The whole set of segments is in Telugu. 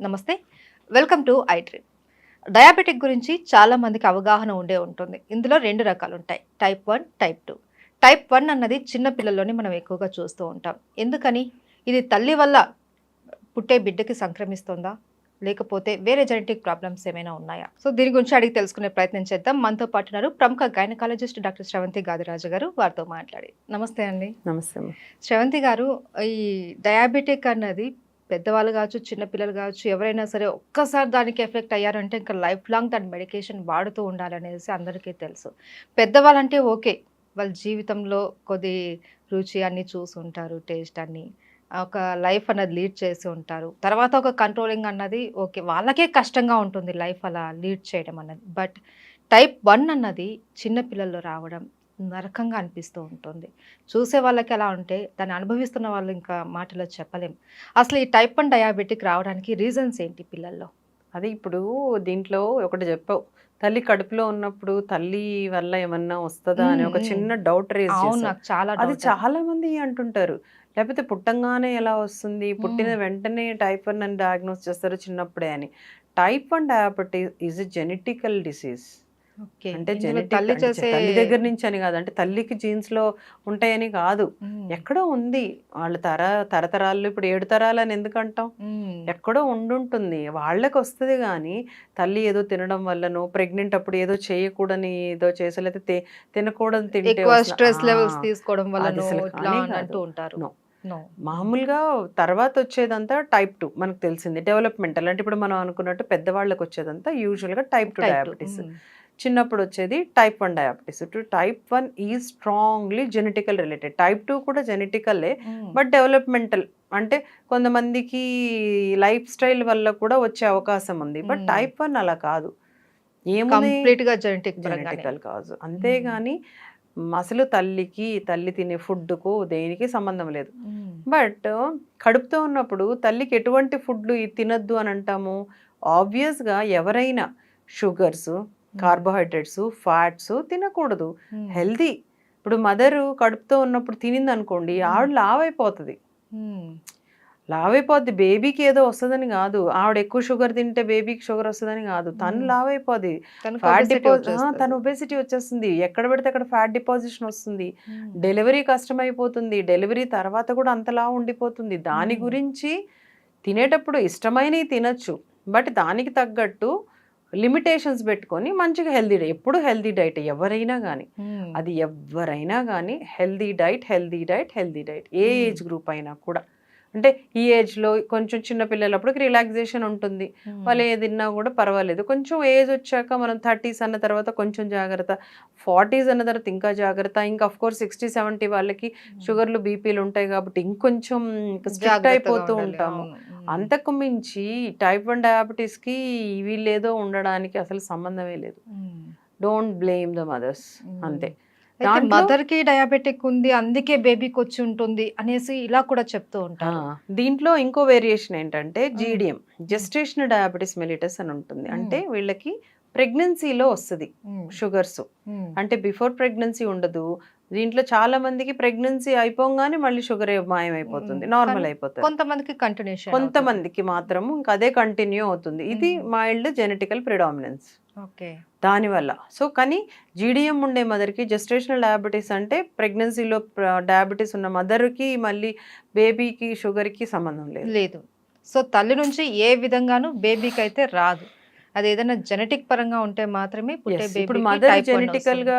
నమస్తే. Welcome to I dream. Diabetic గురించి చాలా మందికి అవగాహన ఉండే ఉంటుంది. ఇందులో 2 రకాలుంటాయి. Type 1, type 2. టైప్ 1 అన్నది చిన్న పిల్లల్లోనే మనం ఎక్కువగా చూస్తూ ఉంటాం. ఎందుకని? ఇది తల్లి వల్ల పుట్టే బిడ్డకి సంక్రమిస్తుందా? లేకపోతే వేరే జెనెటిక్ ప్రాబ్లమ్స్ ఏమైనా ఉన్నాయా? సో, దీని గురించి అడిగి తెలుసుకునే ప్రయత్నం చేద్దాం. మనతో పాటు ఉన్నారు ప్రముఖ గైనకాలజిస్ట్ డాక్టర్ శ్రవంతి గాదిరాజు గారు. వారితో మాట్లాడి. నమస్తే అండి. నమస్తే అమ్మ. శ్రవంతి గారు, ఈ డయాబెటిక్ అన్నది పెద్దవాళ్ళు కావచ్చు, చిన్న పిల్లలు కావచ్చు, ఎవరైనా సరే ఒక్కసారి దానికి ఎఫెక్ట్ అయ్యారంటే ఇంకా లైఫ్ లాంగ్ దాని మెడికేషన్ వాడుతూ ఉండాలనేసి అందరికీ తెలుసు. పెద్దవాళ్ళంటే ఓకే. వాళ్ళ జీవితంలో కొద్ది రుచి అన్నీ చూసుంటారు, టేస్ట్ అన్నీ. ఒక లైఫ్ అన్నది లీడ్ చేసి ఉంటారు. తర్వాత ఒక కంట్రోలింగ్ అన్నది ఓకే. వాళ్ళకే కష్టంగా ఉంటుంది లైఫ్ అలా లీడ్ చేయడం అన్నది. బట్ టైప్ 1 అన్నది చిన్న పిల్లల్లో రావడం నరకంగా అనిపిస్తూ ఉంటుంది. చూసే వాళ్ళకి ఎలా ఉంటే దాన్ని అనుభవిస్తున్న వాళ్ళు ఇంకా మాటలో చెప్పలేం. అసలు ఈ టైప్ 1 డయాబెటిక్ రావడానికి రీజన్స్ ఏంటి పిల్లల్లో? అది ఇప్పుడు దీంట్లో ఒకటి చెప్పావు. తల్లి కడుపులో ఉన్నప్పుడు తల్లి వల్ల ఏమన్నా వస్తదా అని ఒక చిన్న డౌట్ రేజ్ అవును. చేసావు. నాకు చాలా అది డౌట్. చాలా మంది అంటుంటారు. లేకపోతే పుట్టంగానే ఎలా వస్తుంది? పుట్టిన వెంటనే టైప్ 1 అని డయాగ్నోస్ చేస్తారు చిన్నప్పుడే అని. Type 1 diabetes is a genetical disease. Okay. అంటే ఇందులో జెనెటిక్ తల్లి అంటే చేసే తల్లి దగ్గర నుంచి అని కాదు. అంటే తల్లికి జీన్స్‌లో ఉంటాయని కాదు. హ్మ్. ఎక్కడో ఉంది. వాళ్ళ తరతరాల్లో ఇప్పుడు 7 తరాలని ఎందుకంటాం? హ్మ్. ఎక్కడో ఉండుంటుంది. వాళ్ళకొస్తది గానీ, తల్లి ఏదో తినడం వల్లనో, ప్రెగ్నెంట్ అప్పుడు ఏదో చేయకూడని ఏదో చేసి లేతే తినకూడనిది తింటే ఎక్కువ వస్తున్న స్ట్రెస్ లెవెల్స్ తీసుకోవడం అది వల్లనో అసలు ఇట్లా కానే అని కాదు. అంటూ ఉంటారు. నో. నో. మామూలుగా తర్వాతొచ్చేదంతా టైప్ 2 మనకు తెలిసింది. డెవలప్‌మెంటల్ అంటే ఇప్పుడు మనం అనుకున్నట్టు పెద్దవాళ్ళకొచ్చేదంతా యూజువల్‌గా టైప్ 2 టైప్ 2. డయాబెటిస్. చిన్నప్పుడొచ్చేది type 1 diabetes. Type 1 is strongly genetical related. Type 2 కూడా జెనెటికలే. బట్ డెవలప్‌మెంటల్ అంటే కొంతమందికి లైఫ్ స్టైల్ వల్ల కూడా వచ్చే అవకాశం ఉంది. బట్ టైప్ 1 అలా కాదు. ఏముంది? కంప్లీట్‌గా జెనెటిక్ పరంగానే. Genetical cause. అంతేగాని అసలు తల్లి తినే ఫుడ్‌కు దేనికి సంబంధం లేదు. హ్మ్. బట్ కడుపుతో ఉన్నప్పుడు తల్లికి ఎటువంటి ఫుడ్‌లు తినొద్దు అని అంటాము? ఆబ్వియస్‌గా ఎవరైనా షుగర్స్, కార్బోహైడ్రేట్స్, ఫ్యాట్స్ తినకూడదు. హ్మ్. హెల్తీ. ఇప్పుడు మదరు కడుపుతో ఉన్నప్పుడు తినిందనుకోండి ఆవిడ లావైపోతది. హ్మ్. లావైపోద్ది. బేబీకి ఏదో వస్తదని గాదు. ఆవిడ ఎక్కువ షుగర్ తింటే బేబీకి షుగర్ వస్తదని గాదు. తను హ్మ్. లావైపోద్ది. తనకు ఫ్యాట్ ఒబెసిటీ తను వచ్చేస్తది. ఒబెసిటీ వచ్చేస్తుంది. ఎక్కడ పడితే అక్కడ ఫ్యాట్ డిపాజిషన్ వస్తుంది. హ్మ్. డెలివరీ కష్టమైపోతుంది. డెలివరీ తర్వాత కూడా అంత లావు ఉండిపోతుంది. దాని హ్మ్. గురించి తినేటప్పుడు ఇష్టమైనయి తినొచ్చు. బట్ దానికి తగ్గట్టు లిమిటేషన్స్ పెట్టుకొని మంచిగా ఎప్పుడు హెల్తీ డైట్ ఎవరైనా గానీ. హ్మ్. అది ఎవ్వరైనా గానీ healthy diet, healthy diet, healthy diet. ఏ ఏజ్ గ్రూప్ అయినా కూడా. అంటే ఈ ఏజ్‌లో కొంచెం చిన్న పిల్లలప్పటికి రిలాక్సేషన్ ఉంటుంది. వాళ్ళు ఏది తిన్నా కూడా పర్వాలేదు. కొంచెం ఏజ్ వచ్చాక మనం 30స్ అన్న తర్వాత కొంచెం జాగ్రత్త. 40స్ అన్న తర్వాత ఇంకా జాగ్రత్త. ఇంకా ఆఫ్‌కోర్స్ 60, 70 వాళ్ళకి షుగర్‌లు, బీపీలు ఉంటాయి కాబట్టి ఇంకొంచెం స్ట్రిక్ట్ జాగ్రత్తగా అయిపోతూ ఉండాలి. ఉంటాము. అవును. అంతకు మించి టైప్ 1 డయాబెటిస్‌కి వీళ్ళేదో ఉండడానికి అసలు సంబంధమే లేదు. హ్మ్. డోంట్ బ్లేమ్ ద మదర్స్ హ్మ్. అంతే. అయితే దాంట్లో మదర్‌కి డయాబెటిక్ ఉంది. అందుకే బేబీకొచ్చి ఉంటుంది అనేసి ఇలా కూడా చెప్తూ ఆ! ఉంటారు. దీంట్లో ఇంకో వేరియేషన్ ఏంటంటే హ్మ్. జీడీఎం హ్మ్. జెస్టేషనల్ డయాబెటిస్ మెలిటస్ అని ఉంటుంది. హ్మ్. అంటే వీళ్ళకి ప్రెగ్నెన్సీలో వస్తది హ్మ్. షుగర్స్. హ్మ్. అంటే బిఫోర్ ప్రెగ్నెన్సీ ఉండదు. దీంట్లో చాలా మందికి ప్రెగ్నెన్సీ అయిపోంగానే మళ్ళీ షుగర్ హ్మ్. మాయమైపోతుంది. కానీ నార్మల్ అయిపోతారు. కొంతమందికి కంటిన్యూషన్ అవుతది. కొంతమందికి మాత్రము ఇంక అదే కంటిన్యూ అవుతుంది. ఇది హ్మ్. Mild genetical predominance. ఓకే. దానివల్ల. సో, కానీ జీడీఎం ఉండే మదర్‌కి జెస్టేషనల్ డయాబెటిస్ అంటే ప్రెగ్నెన్సీలో డయాబెటిస్ ఉన్న మదర్‌కి మళ్ళీ బేబీకి షుగర్‌కి సంబంధం లేదు. లేదు. సో, తల్లి నుంచి ఏ విధంగాను బేబీకైతే రాదు. అదేదైనా జెనెటిక్ పరంగా ఉంటే మాత్రమే పుట్టే ఇప్పుడు బేబీకి మదర్ టైప్ 1 వస్తుంది. జెనెటికల్‌గా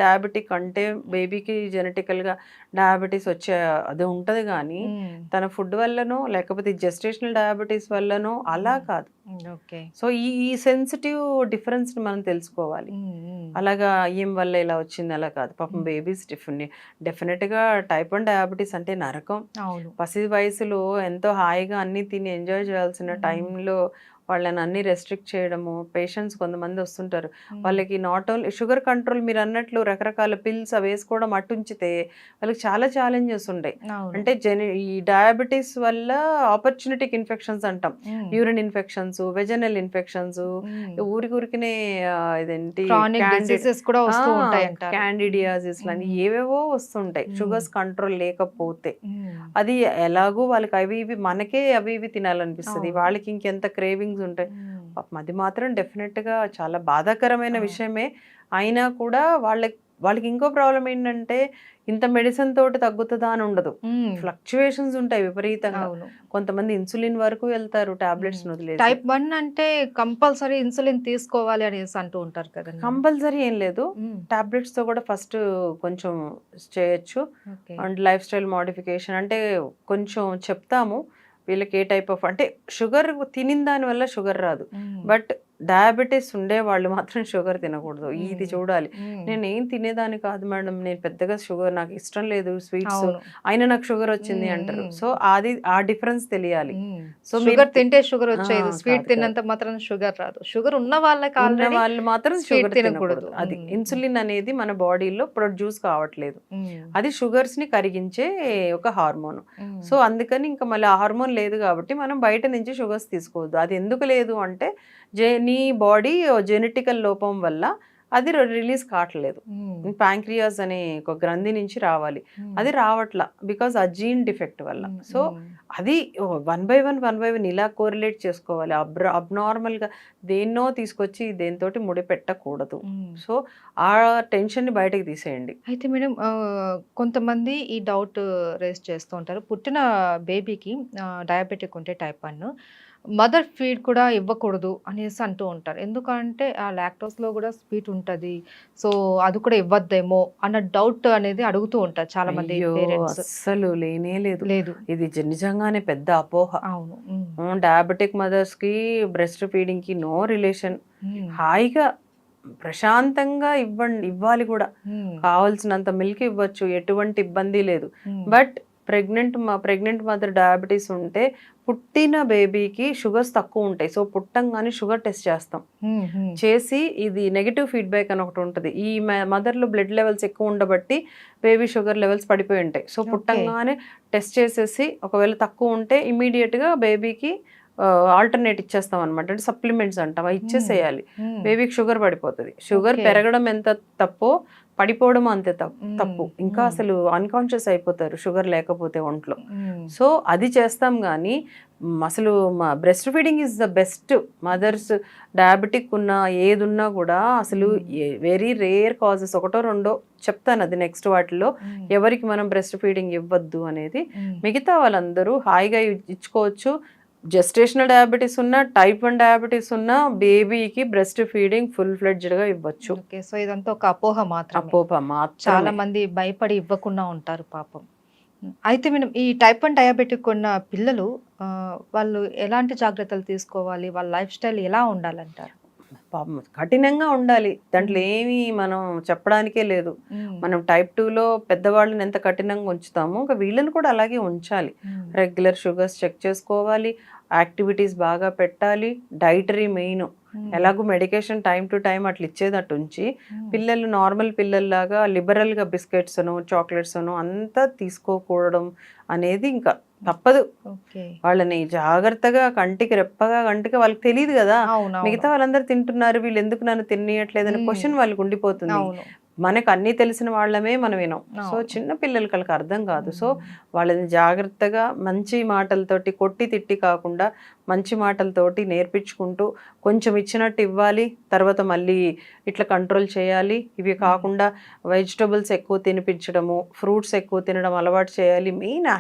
డయాబెటిక్ అంటే బేబీకి జెనెటికల్‌గా డయాబెటిస్ వచ్చే అది ఉంటది గానీ, హ్మ్. తన ఫుడ్ వల్లనో లేకపోతే జెస్టేషనల్ డయాబెటిస్ వల్లనో అలా హ్మ్. కాదు. ఓకే. సో, ఈ ఈ సెన్సిటివ్ డిఫరెన్స్‌ని మనం తెలుసుకోవాలి. హ్మ్. హ్మ్. అలాగా ఈమె వల్ల ఇలా వచ్చింది అలా కాదు. పాపం హ్మ్. బేబీస్ డెఫినిట్‌గా టైప్ 1 డయాబెటిస్ అంటే నరకం. అవును. పసి వయసులో ఎంతో హాయిగా అన్నీ తిని ఎంజాయ్ చేయాల్సిన హ్మ్. టైంలో వాళ్ళని అన్ని రెస్ట్రిక్ట్ చేయడము. పేషెంట్స్ కొంతమంది వస్తుంటారు, వాళ్ళకి నాట్ ఓన్లీ షుగర్ కంట్రోల్ మీరు అన్నట్లు రకరకాల పిల్స్ అవి వేసుకోవడం అటుంచితే వాళ్ళకి చాలా ఛాలెంజెస్ ఉంటాయి. అవును. అంటే ఈ డయాబెటీస్ వల్ల ఆపర్చునిటిక్ ఇన్ఫెక్షన్స్ అంటాం, యూరిన్ ఇన్ఫెక్షన్స్, వెజనల్ ఇన్ఫెక్షన్స్, ఊరికనే ఇదేంటి క్రానిక్ డిసీజెస్ కూడా వస్తూ ఉంటాయి అంటారు. క్యాండిడియాసిస్ అని ఏవేవో వస్తుంటాయి షుగర్స్ కంట్రోల్ లేకపోతే. అది ఎలాగో వాళ్ళకి అవి ఇవి మనకే అవి ఇవి తినాలనిపిస్తుంది, వాళ్ళకి ఇంకెంత క్రేవింగ్స్ ఉంటాయి. పాపం అది మాత్రం డెఫినెట్ గా చాలా బాధాకరమైన విషయమే. అయినా కూడా వాళ్ళకి ఇంకో ప్రాబ్లం ఏంటంటే ఇంత మెడిసిన్ తోటి తగ్గుతుందా అని ఉండదు, ఫ్లక్చువేషన్స్ ఉంటాయి విపరీతంగా. కొంతమంది ఇన్సులిన్ వరకు వెళ్తారు టాబ్లెట్స్ వదిలేసి. టైప్ 1 అంటే కంపల్సరీ ఇన్సులిన్ తీసుకోవాలి అనేసి అంటూ ఉంటారు కదా. కంపల్సరీ ఏం లేదు, టాబ్లెట్స్ తో కూడా ఫస్ట్ కొంచెం చేయొచ్చు. అండ్ లైఫ్ స్టైల్ మోడిఫికేషన్ అంటే కొంచెం చెప్తాము వీళ్ళకి ఏ టైప్ ఆఫ్, అంటే షుగర్ తినిన దాని వల్ల షుగర్ రాదు, బట్ డయాబెటీస్ ఉండే వాళ్ళు మాత్రం షుగర్ తినకూడదు. ఇది చూడాలి, నేను ఏం తినేదాన్ని కాదు మేడం, నేను పెద్దగా షుగర్ నాకు ఇష్టం లేదు స్వీట్స్, అయినా నాకు షుగర్ వచ్చింది అంటారు. సో అది ఆ డిఫరెన్స్ తెలియాలి. సో షుగర్ తింటే షుగర్ వచ్చేది, స్వీట్ తిన్నంత మాత్రం షుగర్ రాదు. షుగర్ ఉన్న వాళ్ళు మాత్రం షుగర్ తినకూడదు. అది ఇన్సులిన్ అనేది మన బాడీలో ప్రొడ్యూస్ కావట్లేదు, అది షుగర్స్ ని కరిగించే ఒక హార్మోన్. సో అందుకని ఇంకా మళ్ళీ ఆ హార్మోన్ లేదు కాబట్టి మనం బయట నుంచి షుగర్స్ తీసుకోవద్దు. అది ఎందుకు లేదు అంటే నీ బాడీ జెనెటికల్ లోపం వల్ల అది రిలీజ్ కావట్లేదు. ప్యాంక్రియాస్ అనే ఒక గ్రంథి నుంచి రావాలి, అది రావట్లా బికాజ్ ఆ జీన్ డిఫెక్ట్ వల్ల. సో అది 1 by 1 ఇలా కోరిలేట్ చేసుకోవాలి. అబ్నార్మల్గా దేన్నో తీసుకొచ్చి దేనితోటి ముడి పెట్టకూడదు. సో ఆ టెన్షన్ని బయటకు తీసేయండి. అయితే మేడం కొంతమంది ఈ డౌట్ రేస్ చేస్తూ ఉంటారు, పుట్టిన బేబీకి డయాబెటిక్ ఉంటే టైప్ 1 మదర్ ఫీడ్ కూడా ఇవ్వకూడదు అనేసి అంటూ ఉంటారు. ఎందుకంటే ఆ లాక్టోస్లో కూడా స్వీట్ ఉంటుంది, సో అది కూడా ఇవ్వద్దేమో అన్న డౌట్ అనేది అడుగుతూ ఉంటారు చాలా మంది పేరెంట్స్. అస్సలు లేనే లేదు, ఇది నిజంగానే పెద్ద అపోహ. అవును, డయాబెటిక్ మదర్స్ కి బ్రెస్ట్ ఫీడింగ్ కి నో రిలేషన్. హాయిగా ప్రశాంతంగా ఇవ్వాలి కూడా, కావాల్సినంత మిల్క్ ఇవ్వచ్చు, ఎటువంటి ఇబ్బంది లేదు. బట్ ప్రెగ్నెంట్ మదర్ డయాబెటీస్ ఉంటే పుట్టిన బేబీకి షుగర్స్ తక్కువ ఉంటాయి. సో పుట్టంగానే షుగర్ టెస్ట్ చేస్తాం, చేసి ఇది నెగిటివ్ ఫీడ్బ్యాక్ అని ఒకటి ఉంటుంది. ఈ మదర్లో బ్లడ్ లెవెల్స్ ఎక్కువ ఉండబట్టి బేబీ షుగర్ లెవెల్స్ పడిపోయి ఉంటాయి. సో పుట్టంగానే టెస్ట్ చేసేసి ఒకవేళ తక్కువ ఉంటే ఇమీడియట్గా బేబీకి ఆల్టర్నేట్ ఇచ్చేస్తాం అనమాట, అంటే సప్లిమెంట్స్ అంటాం, అవి ఇచ్చేసేయాలి. బేబీకి షుగర్ పడిపోతుంది. షుగర్ పెరగడం ఎంత తప్పో పడిపోవడం అంతే తప్పు. ఇంకా అసలు అన్కాన్షియస్ అయిపోతారు షుగర్ లేకపోతే ఒంట్లో. సో అది చేస్తాం కానీ అసలు breast feeding is the best. Mothers diabetic ఉన్నా ఏది ఉన్నా కూడా అసలు వెరీ రేర్ కాజెస్, ఒకటో రెండో చెప్తాను, అది నెక్స్ట్ వాటిలో ఎవరికి మనం బ్రెస్ట్ ఫీడింగ్ ఇవ్వద్దు అనేది. మిగతా వాళ్ళందరూ హాయిగా ఇచ్చుకోవచ్చు. జెస్టేషనల్ డయాబెటీస్ ఉన్న, టైప్ 1 డయాబెటీస్ ఉన్న బేబీకి బ్రెస్ట్ ఫీడింగ్ ఫుల్ ఫ్లెడ్జ్డ్ గా ఇవ్వచ్చు. సో ఇదంతా ఒక అపోహ మాత్రం. చాలా మంది భయపడి ఇవ్వకుండా ఉంటారు పాపం. అయితే మనం ఈ టైప్ 1 డయాబెటిక్ ఉన్న పిల్లలు వాళ్ళు ఎలాంటి జాగ్రత్తలు తీసుకోవాలి, వాళ్ళ లైఫ్ స్టైల్ ఎలా ఉండాలంటారు? పాపం కఠినంగా ఉండాలి, దాంట్లో ఏమీ మనం చెప్పడానికే లేదు. మనం టైప్ 2లో పెద్దవాళ్ళని ఎంత కఠినంగా ఉంచుతామో ఇంకా వీళ్ళని కూడా అలాగే ఉంచాలి. రెగ్యులర్ షుగర్స్ చెక్ చేసుకోవాలి, యాక్టివిటీస్ బాగా పెట్టాలి, డైటరీ మెయిన్. ఎలాగో మెడికేషన్ టైం టు టైం అట్లా ఇచ్చేదట్టు ఉంచి పిల్లలు నార్మల్ పిల్లల్లాగా లిబరల్గా బిస్కెట్స్ అను చాక్లెట్స్ అను అంతా తీసుకోకూడడం అనేది ఇంకా తప్పదు. వాళ్ళని జాగ్రత్తగా కంటికి రెప్పగా వాళ్ళకి తెలియదు కదా, మిగతా వాళ్ళందరూ తింటున్నారు వీళ్ళు ఎందుకు నన్ను తినియట్లేదని క్వశ్చన్ వాళ్ళకి ఉండిపోతుంది. మనకు అన్నీ తెలిసిన వాళ్ళమే మనం వినాం. సో చిన్న పిల్లలకి వాళ్ళకి అర్థం కాదు. సో వాళ్ళని జాగ్రత్తగా మంచి మాటలతోటి, కొట్టి తిట్టి కాకుండా మంచి మాటలతోటి నేర్పించుకుంటూ కొంచెం ఇచ్చినట్టు ఇవ్వాలి, తర్వాత మళ్ళీ ఇట్లా కంట్రోల్ చేయాలి. ఇవి కాకుండా వెజిటబుల్స్ ఎక్కువ తినిపించడము, ఫ్రూట్స్ ఎక్కువ తినడం అలవాటు చేయాలి. మెయిన్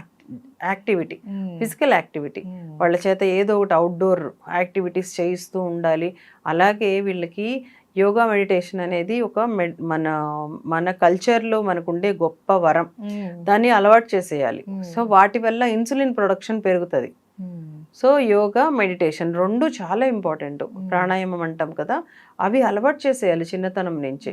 యాక్టివిటీ, ఫిజికల్ యాక్టివిటీ, వాళ్ళ చేత ఏదో ఒకటి అవుట్డోర్ యాక్టివిటీస్ చేయిస్తూ ఉండాలి. అలాగే వీళ్ళకి యోగా మెడిటేషన్ అనేది ఒక మన కల్చర్లో మనకుండే గొప్ప వరం, దాన్ని అలవాటు చేసేయాలి. సో వాటి వల్ల ఇన్సులిన్ ప్రొడక్షన్ పెరుగుతుంది. సో యోగా మెడిటేషన్ రెండు చాలా ఇంపార్టెంట్. ప్రాణాయామం అంటాం కదా, అవి అలవాటు చేసేయాలి చిన్నతనం నుంచి.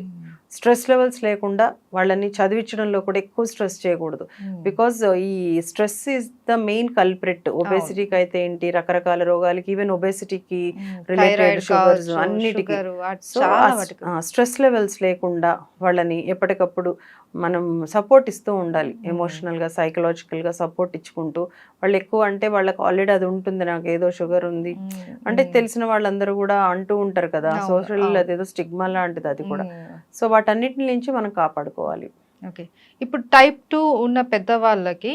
స్ట్రెస్ లెవెల్స్ లేకుండా వాళ్ళని చదివించడంలో కూడా ఎక్కువ స్ట్రెస్ చేయకూడదు. బికాజ్ ఈ stress is the main culprit. ఒబేసిటీకి అయితే ఏంటి, రకరకాల రోగాలకి, ఈవెన్ ఒబేసిటీకి రిలేటెడ్ షుగర్స్ అన్నిటికీ. సో స్ట్రెస్ లెవెల్స్ లేకుండా వాళ్ళని ఎప్పటికప్పుడు మనం సపోర్ట్ ఇస్తూ ఉండాలి. ఎమోషనల్గా, సైకలాజికల్గా సపోర్ట్ ఇచ్చుకుంటూ, వాళ్ళు ఎక్కువ అంటే వాళ్ళకి ఆల్రెడీ అది ఉంటుంది, నాకు ఏదో షుగర్ ఉంది అంటే తెలిసిన వాళ్ళందరూ కూడా అంటూ ఉంటారు కదా, సోషల్ అదేదో స్టిగ్మా లాంటిది అది కూడా. సో వాటన్నిటి నుంచి మనం కాపాడుకోవాలి. ఓకే. ఇప్పుడు టైప్ 2 ఉన్న పెద్దవాళ్ళకి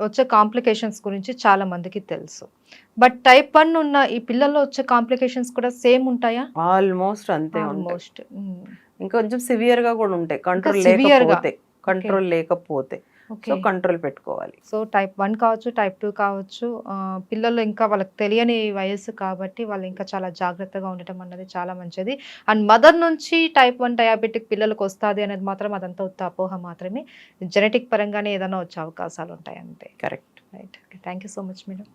వచ్చే కాంప్లికేషన్స్ గురించి చాలా మందికి తెలుసు. బట్ టైప్ 1 ఉన్న ఈ పిల్లల్లో వచ్చే కాంప్లికేషన్స్ కూడా సేమ్ ఉంటాయా? ఆల్మోస్ట్ అంతే ఉంటాయి. ఆల్మోస్ట్. ఇంకొంచెం సివియర్ గా కూడా ఉంటాయి, కంట్రోల్ లేకపోతే. సో కంట్రోల్ పెట్టుకోవాలి. సో టైప్ 1 కావచ్చు, టైప్ 2 కావచ్చు, పిల్లలు ఇంకా వాళ్ళకి తెలియని వయస్సు కాబట్టి వాళ్ళు ఇంకా చాలా జాగ్రత్తగా ఉండటం అన్నది చాలా మంచిది. అండ్ మదర్ నుంచి టైప్ 1 డయాబెటిక్ పిల్లలకు వస్తుంది అనేది మాత్రం అదంతా ఉత్త అపోహ మాత్రమే. జెనెటిక్ పరంగానే ఏదైనా వచ్చే అవకాశాలు ఉంటాయి అంతే. Correct. Right. Thank you so much madam.